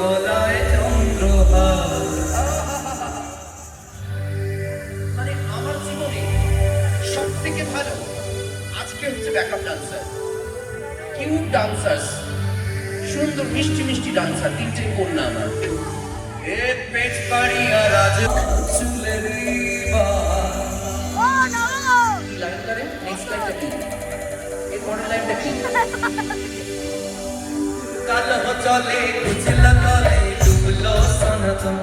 গলায় চন্দ্রহার। মানে আমার জীবনে সব থেকে ভালো আজকে হচ্ছে ব্যাকআপ ডান্সার, কিউট ডান্সার্স, সুন্দর মিষ্টি মিষ্টি ডান্সার, তিনটে কন্যা আমার। এ পেট পাড়িয়া রাজ চুলের কি লাইনটা রে? নেক্সট লাইনটা কি? এর পরের লাইনটা কি? কাল চলে কুচলা তলে ডুবলো সনাতন।